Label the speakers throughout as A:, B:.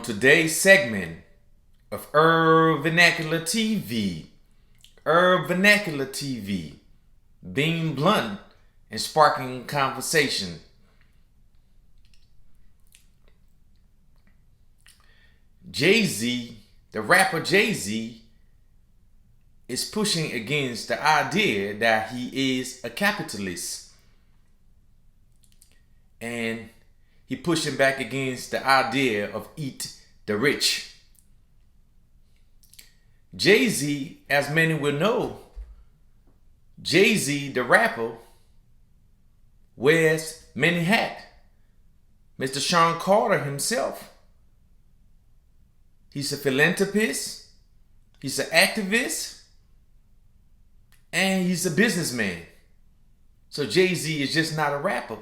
A: on today's segment of Herb Vernacular TV. Herb Vernacular TV, being blunt and sparking conversation. Jay-Z, the rapper Jay-Z, is pushing against the idea that he is a capitalist. And he pushing back against the idea of eat the rich. Jay-Z, as many will know, Jay-Z, the rapper, wears many hats. Mr. Sean Carter himself. He's a philanthropist, he's an activist, and he's a businessman. So Jay-Z is just not a rapper.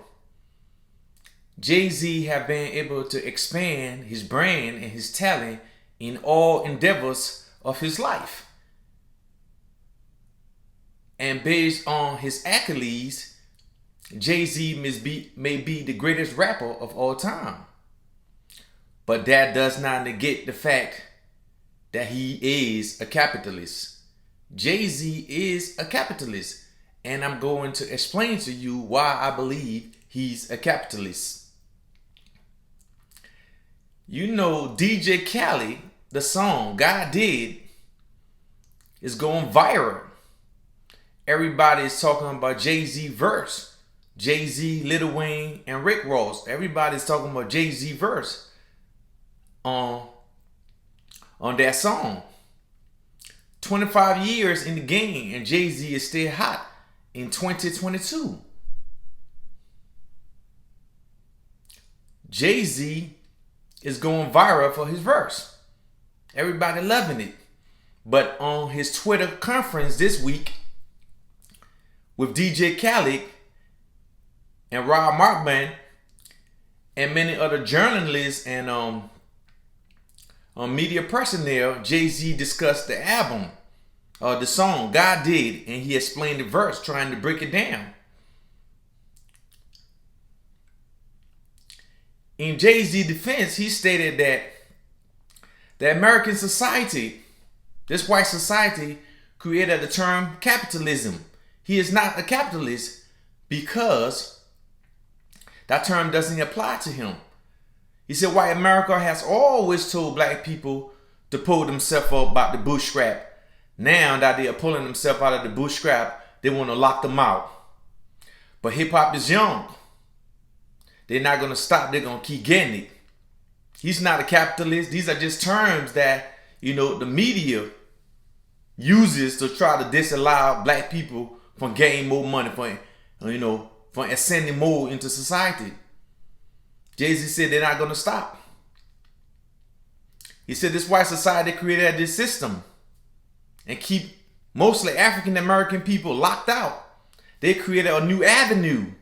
A: Jay-Z have been able to expand his brand and his talent in all endeavors of his life. And based on his accolades, Jay-Z may be the greatest rapper of all time. But that does not negate the fact that he is a capitalist. Jay-Z is a capitalist. And I'm going to explain to you why I believe he's a capitalist. You know, DJ Khaled, the song God Did, is going viral. Everybody is talking about Jay-Z verse. Jay-Z, Lil Wayne, and Rick Ross. Everybody's talking about Jay-Z verse on that song. 25 years in the game and Jay-Z is still hot in 2022. Jay-Z is going viral for his verse. Everybody loving it. But on his Twitter conference this week with DJ Khaled and Rob Markman and many other journalists and media personnel, Jay-Z discussed the album, the song God Did, and he explained the verse, trying to break it down. In Jay-Z's defense, he stated that the American society, this white society, created the term capitalism. He is not a capitalist because that term doesn't apply to him. He said white America has always told black people to pull themselves up about the bootstrap. Now that they are pulling themselves out of the bootstrap, they want to lock them out. But hip hop is young. They're not going to stop. They're going to keep getting it. He's not a capitalist. These are just terms that, the media uses to try to disallow black people from getting more money, from ascending more into society. Jay-Z said they're not going to stop. He said this white society created this system and keep mostly African American people locked out. They created a new avenue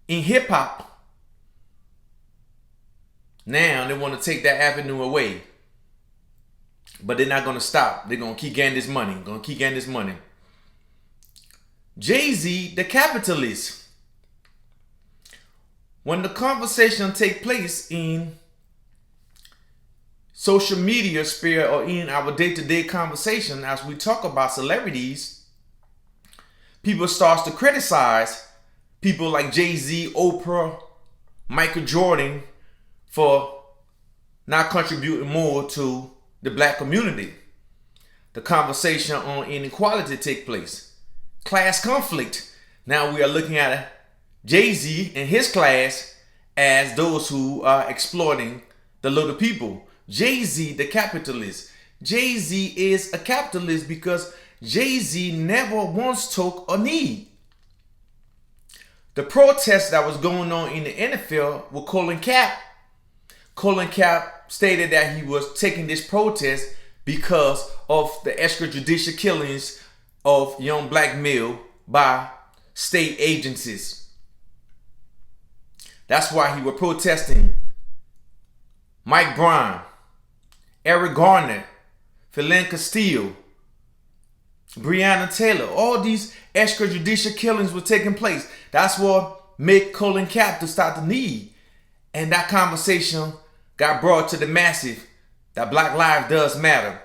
A: in hip hop. Now they want to take that avenue away. But they're not going to stop. They're going to keep getting this money. Jay-Z, the capitalist. When the conversation take place in social media sphere or in our day-to-day conversation as we talk about celebrities, people starts to criticize people like Jay-Z, Oprah, Michael Jordan for not contributing more to the black community. The conversation on inequality take place. Class conflict. Now we are looking at Jay-Z and his class as those who are exploiting the little people. Jay-Z, the capitalist. Jay-Z is a capitalist because Jay-Z never once took a knee. The protest that was going on in the NFL with Colin Kaepernick stated that he was taking this protest because of the extrajudicial killings of young black male by state agencies. That's why he was protesting Mike Brown, Eric Garner, Philando Castile, Breonna Taylor. All these extrajudicial killings were taking place. That's what made Colin Kaepernick to start the need. And that conversation got brought to the massive that Black Lives does matter.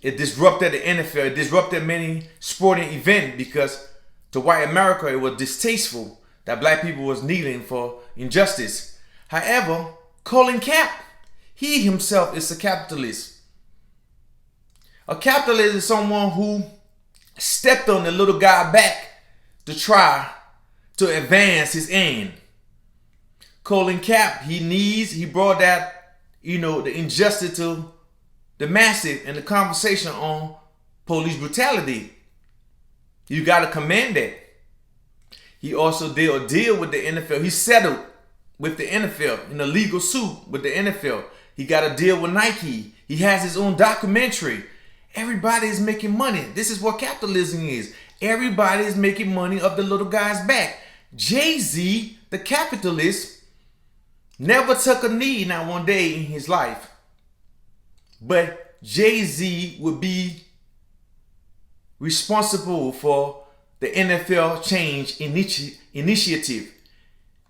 A: It disrupted the NFL. It disrupted many sporting events because to white America, it was distasteful that black people was kneeling for injustice. However, Colin Kaepernick, he himself is a capitalist. A capitalist is someone who stepped on the little guy back to try to advance his end. Colin Kaepernick, he brought that, the injustice to the massive and the conversation on police brutality. You got to commend that. He also did a deal with the NFL. He settled with the NFL in a legal suit with the NFL. He got a deal with Nike. He has his own documentary. Everybody is making money. This is what capitalism is. Everybody is making money off the little guy's back. Jay-Z, the capitalist, never took a knee not one day in his life. But Jay-Z would be responsible for the NFL change initiative.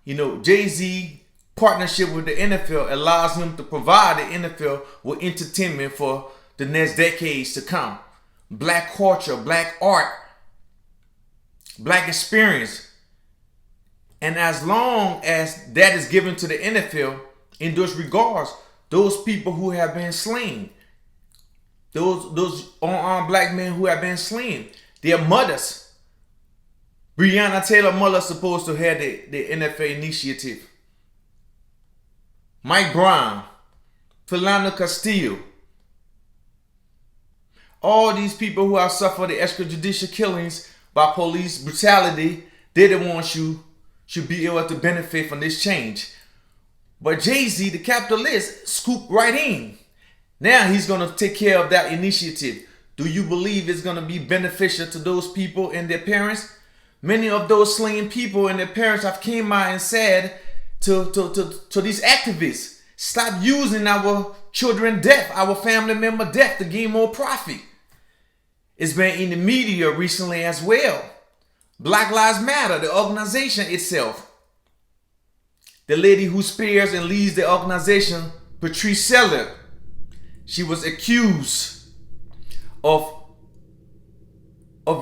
A: Jay-Z partnership with the NFL allows him to provide the NFL with entertainment for the next decades to come. Black culture, black art, black experience. And as long as that is given to the NFL in those regards, those people who have been slain, those unarmed black men who have been slain, their mothers. Breonna Taylor mother supposed to have the NFL initiative. Mike Brown, Philando Castillo, all these people who have suffered the extrajudicial killings by police brutality, they're the ones who should be able to benefit from this change. But Jay-Z, the capitalist, scooped right in. Now he's going to take care of that initiative. Do you believe it's going to be beneficial to those people and their parents? Many of those slain people and their parents have came out and said to these activists, stop using our children death, our family member death to gain more profit. It's been in the media recently as well. Black Lives Matter, the organization itself. The lady who spears and leads the organization, Patrice Seller, she was accused of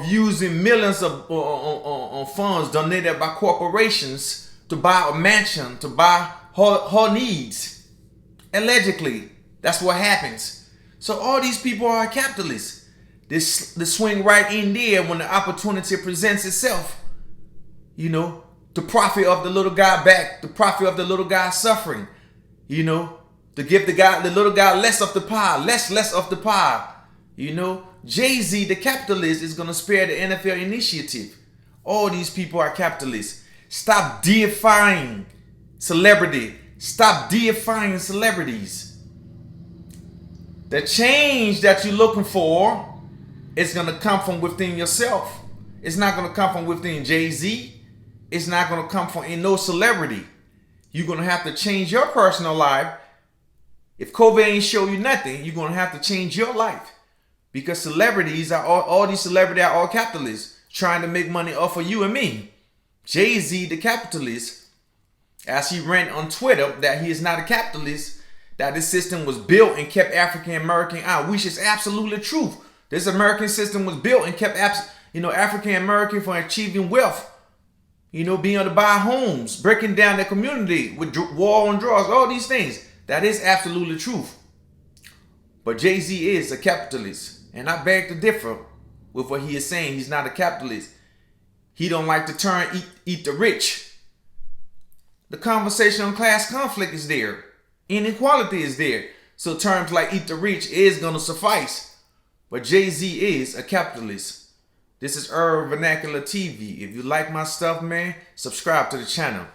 A: using millions of funds donated by corporations to buy a mansion, to buy her needs. Allegedly, that's what happens. So all these people are capitalists. They swing right in there when the opportunity presents itself. To profit of the little guy back, the profit of the little guy suffering. To give the little guy less of the pie, less of the pie. Jay-Z, the capitalist, is going to spare the NFL initiative. All these people are capitalists. Stop deifying celebrity. Stop deifying celebrities. The change that you're looking for is going to come from within yourself. It's not going to come from within Jay-Z. It's not going to come from no celebrity. You're going to have to change your personal life. If COVID ain't show you nothing, you're going to have to change your life. Because celebrities are all these celebrities are all capitalists trying to make money off of you and me. Jay-Z, the capitalist, as he ran on Twitter that he is not a capitalist, that this system was built and kept African American out, which is absolutely truth. This American system was built and kept African American from achieving wealth, being able to buy homes, breaking down their community with war on drugs, all these things. That is absolutely truth. But Jay-Z is a capitalist. And I beg to differ with what he is saying. He's not a capitalist. He don't like the term eat the rich. The conversation on class conflict is there. Inequality is there. So terms like eat the rich is going to suffice. But Jay-Z is a capitalist. This is Urban Vernacular TV. If you like my stuff, man, subscribe to the channel.